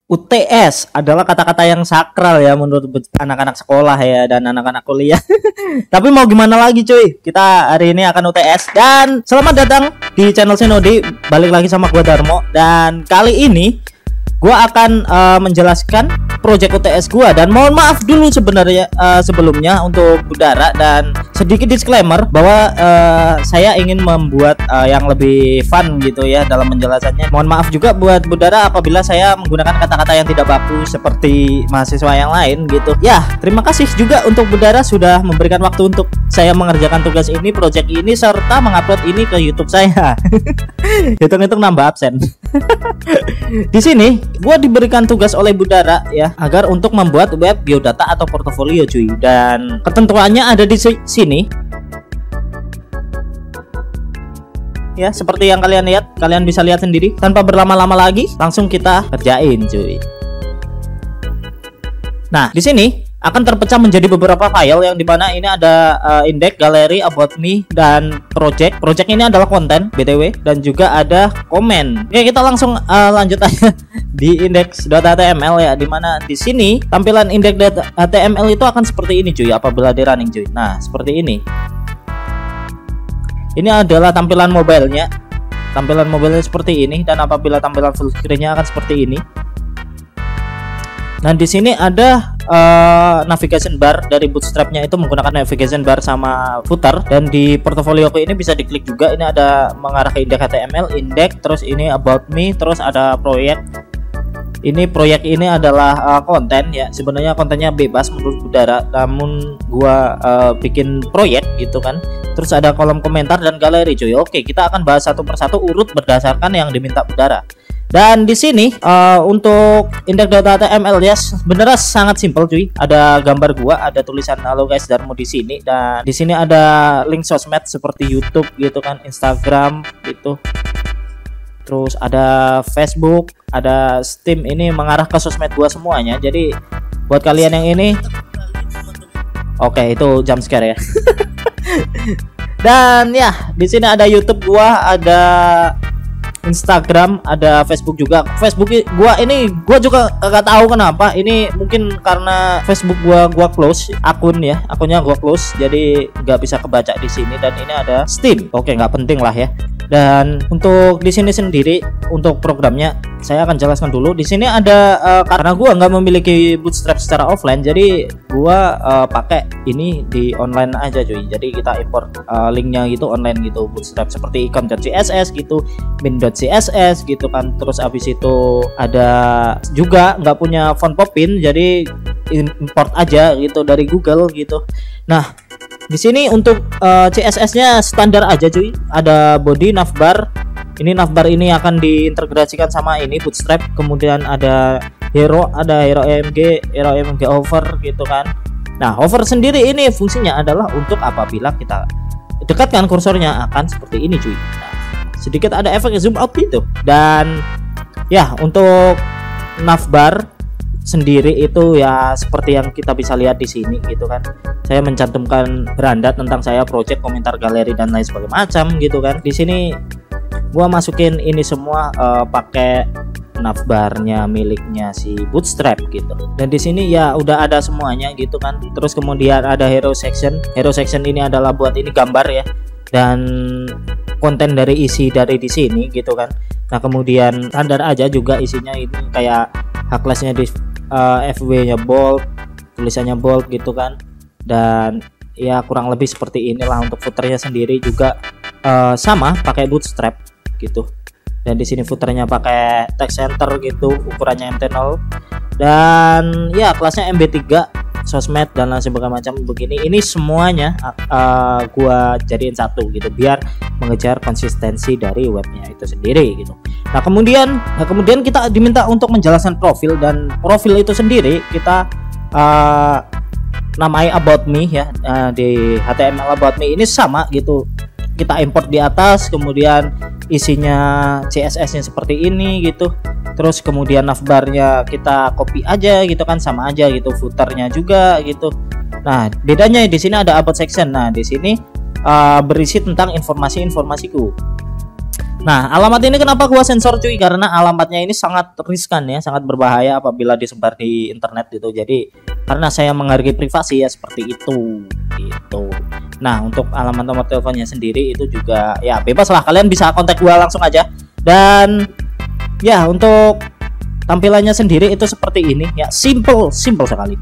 UTS adalah kata-kata yang sakral ya menurut anak-anak sekolah ya dan anak-anak kuliah. Tapi mau gimana lagi cuy, kita hari ini akan UTS. Dan selamat datang di channel Senodi. Balik lagi sama gua Darmo. Dan kali ini gua akan menjelaskan project UTS gua. Dan mohon maaf dulu sebenarnya sebelumnya untuk Budara, dan sedikit disclaimer bahwa saya ingin membuat yang lebih fun gitu ya dalam penjelasannya. Mohon maaf juga buat Budara apabila saya menggunakan kata-kata yang tidak baku seperti mahasiswa yang lain gitu. Ya, terima kasih juga untuk Budara sudah memberikan waktu untuk saya mengerjakan tugas ini, project ini, serta mengupload ini ke YouTube saya. Hitung-hitung nambah absen. Di sini gua diberikan tugas oleh Budara ya agar untuk membuat web biodata atau portofolio cuy, dan ketentuannya ada di sini ya, seperti yang kalian lihat. Kalian bisa lihat sendiri. Tanpa berlama-lama lagi, langsung kita kerjain cuy. Nah, di sini akan terpecah menjadi beberapa file yang dimana ini ada index, galeri, about me, dan project. Project ini adalah konten BTW, dan juga ada komen. Oke, kita langsung lanjut aja di index.html ya, dimana di sini tampilan index.html itu akan seperti ini cuy apabila di running cuy. Nah, seperti ini. Ini adalah tampilan mobilenya. Tampilan mobilnya seperti ini, dan apabila tampilan full screen-nya akan seperti ini. Nah, di sini ada navigation bar dari Bootstrap-nya itu menggunakan navigation bar sama footer, dan di portofolioku ini bisa diklik juga. Ini ada mengarah ke index HTML, index, terus ini about me, terus ada proyek. Ini proyek ini adalah konten ya. Sebenarnya kontennya bebas menurut Budara, namun gua bikin proyek gitu kan. Terus ada kolom komentar dan galeri cuy. Oke, kita akan bahas satu persatu urut berdasarkan yang diminta Budara. Dan di sini untuk index.html ya sebenarnya sangat simpel cuy. Ada gambar gua, ada tulisan halo guys Darmo di sini, dan di sini ada link sosmed seperti YouTube gitu kan, Instagram gitu. Terus ada Facebook, ada Steam, ini mengarah ke sosmed gua semuanya. Jadi buat kalian yang ini, oke, itu jump scare ya. Dan ya, di sini ada YouTube gua, ada Instagram, ada Facebook juga. Facebook gua ini gua juga gak tahu kenapa. Ini mungkin karena Facebook gua close akunnya gua close, jadi nggak bisa kebaca di sini. Dan ini ada Steam. Oke, nggak penting lah ya. Dan untuk di sini sendiri untuk programnya saya akan jelaskan dulu. Di sini ada karena gua nggak memiliki Bootstrap secara offline, jadi gua pakai ini di online aja cuy. Jadi kita import linknya gitu online gitu, Bootstrap seperti icon.css gitu, min.css gitu kan. Terus abis itu ada juga nggak punya font Popin, jadi import aja gitu dari Google gitu. Nah, di sini untuk CSS-nya standar aja cuy. Ada body, navbar. Ini navbar ini akan diintegrasikan sama ini Bootstrap. Kemudian ada hero AMG hover gitu kan. Nah, hover sendiri ini fungsinya adalah untuk apabila kita dekatkan kursornya akan seperti ini cuy. Nah, sedikit ada efek zoom out gitu. Dan ya, untuk navbar sendiri itu ya seperti yang kita bisa lihat di sini gitu kan. Saya mencantumkan beranda tentang saya, project, komentar, galeri, dan lain sebagainya macam gitu kan. Di sini gua masukin ini semua pakai navbarnya miliknya si Bootstrap gitu. Dan di sini ya udah ada semuanya gitu kan. Terus kemudian ada hero section. Hero section ini adalah buat ini gambar ya, dan konten dari isi dari di sini gitu kan. Nah, kemudian standar aja juga isinya ini kayak hacklessnya di FW-nya bold, tulisannya bold gitu kan. Dan ya kurang lebih seperti inilah. Untuk footernya sendiri juga sama pakai Bootstrap gitu. Dan di sini footernya pakai text center gitu, ukurannya MT0, dan ya kelasnya MB3, sosmed dan lain sebagainya macam begini. Ini semuanya gua jadiin satu gitu biar mengejar konsistensi dari webnya itu sendiri gitu. Nah, kemudian kita diminta untuk menjelaskan profil, dan profil itu sendiri kita namai about me ya. Di HTML about me ini sama gitu. Kita import di atas, kemudian isinya CSS-nya seperti ini gitu. Terus kemudian navbarnya kita copy aja gitu kan, sama aja gitu, footernya juga gitu. Nah, bedanya di sini ada about section. Nah, di sini berisi tentang informasi-informasiku. Nah, alamat ini kenapa gua sensor cuy? Karena alamatnya ini sangat riskan ya, sangat berbahaya apabila disebar di internet gitu. Jadi karena saya menghargai privasi ya seperti itu gitu. Nah, untuk alamat nomor teleponnya sendiri itu juga ya bebas lah, kalian bisa kontak gua langsung aja. Dan ya untuk tampilannya sendiri itu seperti ini ya, simple sekali.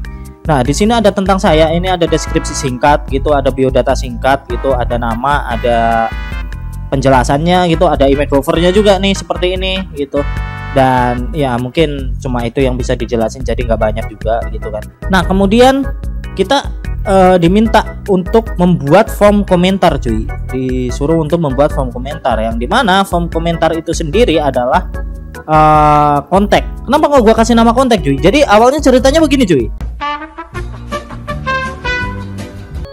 Nah, di sini ada tentang saya, ini ada deskripsi singkat gitu, ada biodata singkat gitu, ada nama, ada penjelasannya gitu, ada image covernya juga nih seperti ini gitu. Dan ya mungkin cuma itu yang bisa dijelasin, jadi nggak banyak juga gitu kan. Nah, kemudian kita diminta untuk membuat form komentar cuy, disuruh untuk membuat form komentar, yang dimana form komentar itu sendiri adalah kontak. Kenapa kok gua kasih nama kontak cuy? Jadi awalnya ceritanya begini cuy.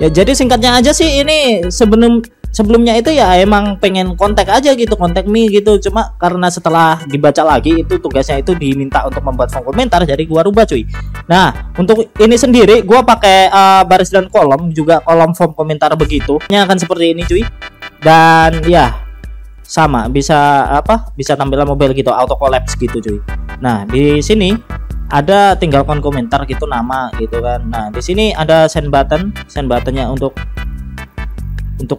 Ya jadi singkatnya aja sih, ini sebelumnya itu ya emang pengen kontak aja gitu, kontak me gitu. Cuma karena setelah dibaca lagi itu tugasnya itu diminta untuk membuat form komentar, jadi gua rubah cuy. Nah, untuk ini sendiri gua pakai baris dan kolom, juga kolom form komentar begitu. Ini akan seperti ini cuy. Dan ya sama bisa bisa tampilan mobile gitu, auto collapse gitu cuy. Nah, di sini ada tinggal komentar gitu, nama gitu kan. Nah, di sini ada send buttonnya untuk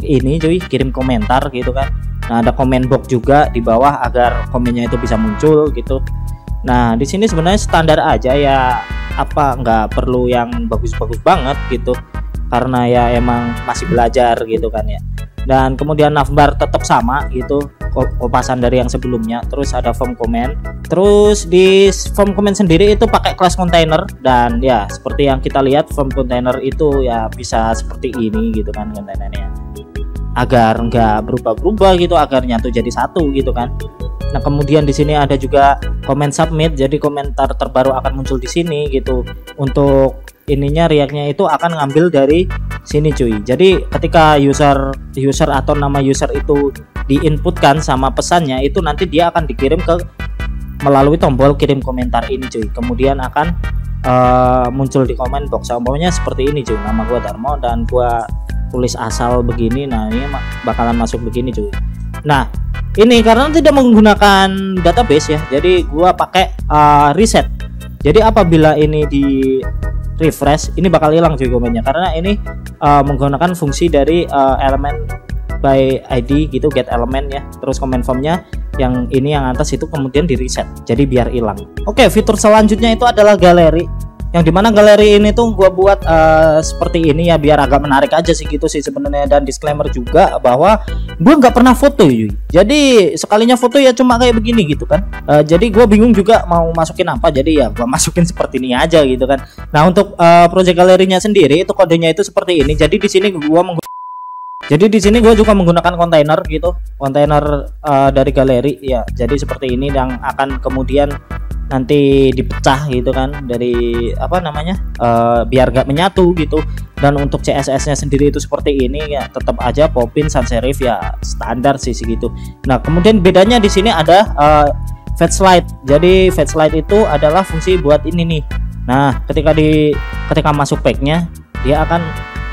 ini cuy, kirim komentar gitu kan. Nah, ada comment box juga di bawah agar komennya itu bisa muncul gitu. Nah, di sini sebenarnya standar aja ya, nggak perlu yang bagus-bagus banget gitu, karena ya emang masih belajar gitu kan ya. Dan kemudian navbar tetap sama gitu, kopasan dari yang sebelumnya. Terus ada form comment. Terus di form comment sendiri itu pakai class container, dan ya seperti yang kita lihat form container itu ya bisa seperti ini gitu kan kontainernya, agar nggak berubah-ubah gitu, agar nyatu jadi satu gitu kan. Nah, kemudian di sini ada juga comment submit, jadi komentar terbaru akan muncul di sini gitu. Untuk ininya React-nya itu akan ngambil dari sini cuy. Jadi ketika user atau nama user itu diinputkan sama pesannya, itu nanti dia akan dikirim melalui tombol kirim komentar ini cuy. Kemudian akan muncul di comment box. Umpamanya seperti ini cuy, nama gua Darmo dan gua tulis asal begini. Nah, ini bakalan masuk begini cuy. Nah, ini karena tidak menggunakan database ya, jadi gua pakai reset. Jadi apabila ini di refresh, ini bakal hilang cuy komennya, karena ini menggunakan fungsi dari elemen by ID gitu, get element ya. Terus comment formnya yang ini yang atas itu kemudian di reset, jadi biar hilang. Oke, fitur selanjutnya itu adalah galeri, yang dimana galeri ini tuh gua buat seperti ini ya, biar agak menarik aja sih gitu sih sebenarnya. Dan disclaimer juga bahwa gua nggak pernah foto cuy, jadi sekalinya foto ya cuma kayak begini gitu kan. Jadi gua bingung juga mau masukin apa, jadi ya gua masukin seperti ini aja gitu kan. Nah, untuk project galerinya sendiri itu kodenya itu seperti ini. Jadi di sini gua juga menggunakan kontainer gitu, kontainer dari galeri ya. Jadi seperti ini yang akan kemudian nanti dipecah gitu kan dari biar gak menyatu gitu. Dan untuk CSS-nya sendiri itu seperti ini ya, tetap aja Popin sans serif ya, standar sih segitu. Nah, kemudian bedanya di sini ada fade slide. Jadi fade slide itu adalah fungsi buat ini nih. Nah, ketika masuk pack-nya dia akan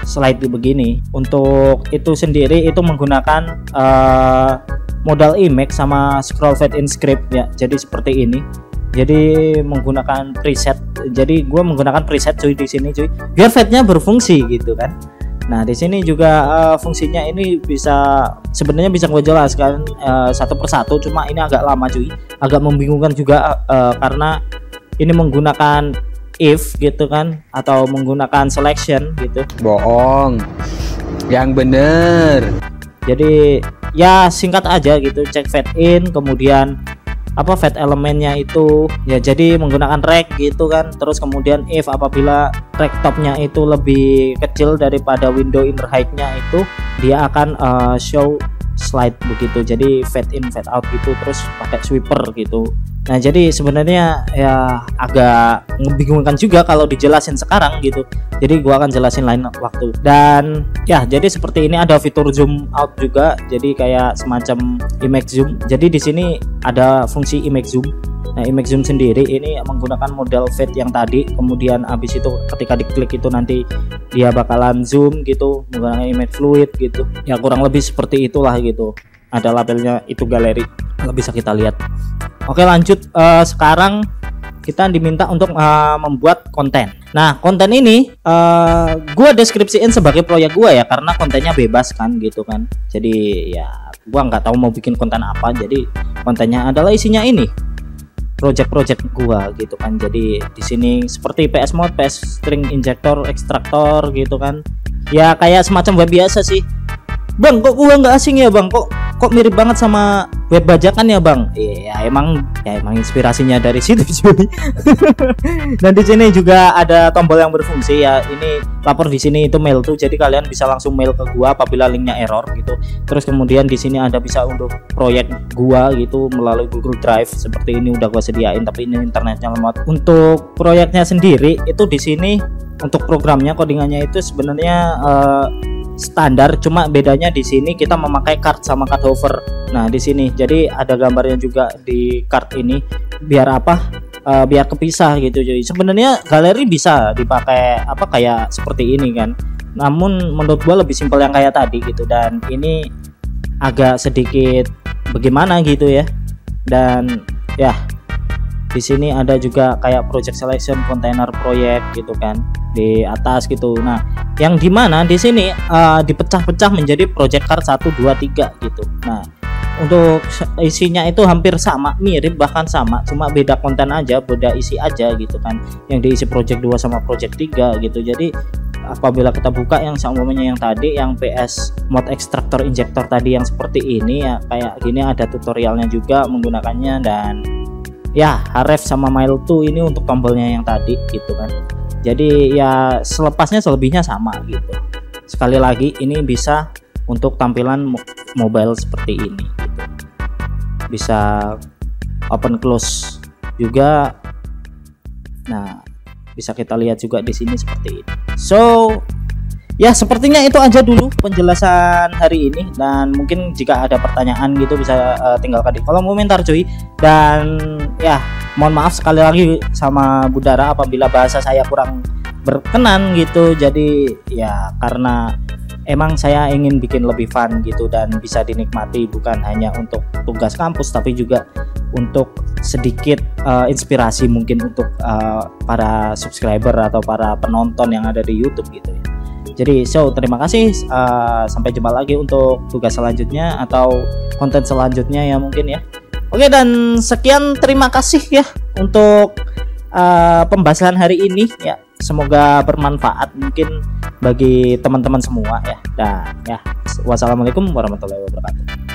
slide begini. Untuk itu sendiri itu menggunakan modal image sama scroll fade in script ya. Jadi seperti ini. Jadi menggunakan preset. Jadi gue menggunakan preset cuy di sini cuy, biar fade-nya berfungsi gitu kan. Nah, di sini juga fungsinya ini sebenarnya bisa gue jelaskan satu persatu, cuma ini agak lama cuy, agak membingungkan juga karena ini menggunakan if gitu kan, atau menggunakan selection gitu. Bohong, yang bener. Jadi ya singkat aja gitu, cek fade in, kemudian fade elemennya itu ya, jadi menggunakan rect gitu kan. Terus kemudian if apabila rect topnya itu lebih kecil daripada window inner height-nya itu, dia akan show slide begitu, jadi fade in fade out gitu, terus pakai sweeper gitu. Nah, jadi sebenarnya ya agak membingungkan juga kalau dijelasin sekarang gitu, jadi gua akan jelasin lain waktu. Dan ya jadi seperti ini, ada fitur zoom out juga, jadi kayak semacam image zoom. Jadi di sini ada fungsi image zoom. Nah, image zoom sendiri ini menggunakan model fade yang tadi, kemudian habis itu ketika diklik itu nanti dia bakalan zoom gitu menggunakan image fluid gitu ya, kurang lebih seperti itulah gitu. ada labelnya itu galeri, kalau bisa kita lihat. Oke, lanjut. Sekarang kita diminta untuk membuat konten. Nah, konten ini gua deskripsiin sebagai proyek gua ya, karena kontennya bebas kan gitu kan. Jadi ya gua nggak tahu mau bikin konten apa, jadi kontennya adalah isinya ini project gua gitu kan. Jadi di sini seperti PS Mode, PS String Injector, Extractor gitu kan. Ya kayak semacam web biasa sih. Bang, kok gua nggak asing ya bang? Kok mirip banget sama web bajakan ya bang? Iya, emang inspirasinya dari situ cuy. Dan di sini juga ada tombol yang berfungsi ya. Ini lapor di sini itu mail tuh, jadi kalian bisa langsung mail ke gua apabila linknya error gitu. Terus kemudian di sini ada bisa untuk proyek gua gitu melalui Google Drive seperti ini udah gua sediain, tapi ini internetnya lemot. Untuk proyeknya sendiri itu di sini untuk programnya codingannya itu sebenarnya standar, cuma bedanya di sini kita memakai card sama card hover. Nah di sini jadi ada gambarnya juga di card ini, biar apa? Biar kepisah gitu. Jadi sebenarnya galeri bisa dipakai apa kayak seperti ini kan. Namun menurut gua lebih simpel yang kayak tadi gitu, dan ini agak sedikit bagaimana gitu ya. Dan ya di sini ada juga kayak project selection, container project gitu kan di atas gitu. Nah, yang dimana di sini dipecah-pecah menjadi project card 1, 2, 3 gitu. Nah, untuk isinya itu hampir sama, mirip bahkan sama, cuma beda konten aja, beda isi aja gitu kan. Yang diisi project 2 sama project 3 gitu. Jadi apabila kita buka yang semuanya yang tadi, yang PS Mode Extractor Injector tadi yang seperti ini ya, kayak gini ada tutorialnya juga menggunakannya. Dan ya Href sama Mail2 ini untuk tombolnya yang tadi gitu kan. Jadi ya selepasnya selebihnya sama gitu. Sekali lagi ini bisa untuk tampilan mobile seperti ini gitu. Bisa open close juga. Nah, bisa kita lihat juga di sini seperti ini. So, ya sepertinya itu aja dulu penjelasan hari ini, dan mungkin jika ada pertanyaan gitu bisa tinggalkan di kolom komentar cuy. Dan ya mohon maaf sekali lagi sama Budara apabila bahasa saya kurang berkenan gitu. Jadi ya karena emang saya ingin bikin lebih fun gitu dan bisa dinikmati bukan hanya untuk tugas kampus, tapi juga untuk sedikit inspirasi mungkin untuk para subscriber atau para penonton yang ada di YouTube gitu ya. Jadi terima kasih, sampai jumpa lagi untuk tugas selanjutnya atau konten selanjutnya ya mungkin ya. Oke, dan sekian, terima kasih ya untuk pembahasan hari ini ya. Semoga bermanfaat mungkin bagi teman-teman semua ya. Dan ya, wassalamualaikum warahmatullahi wabarakatuh.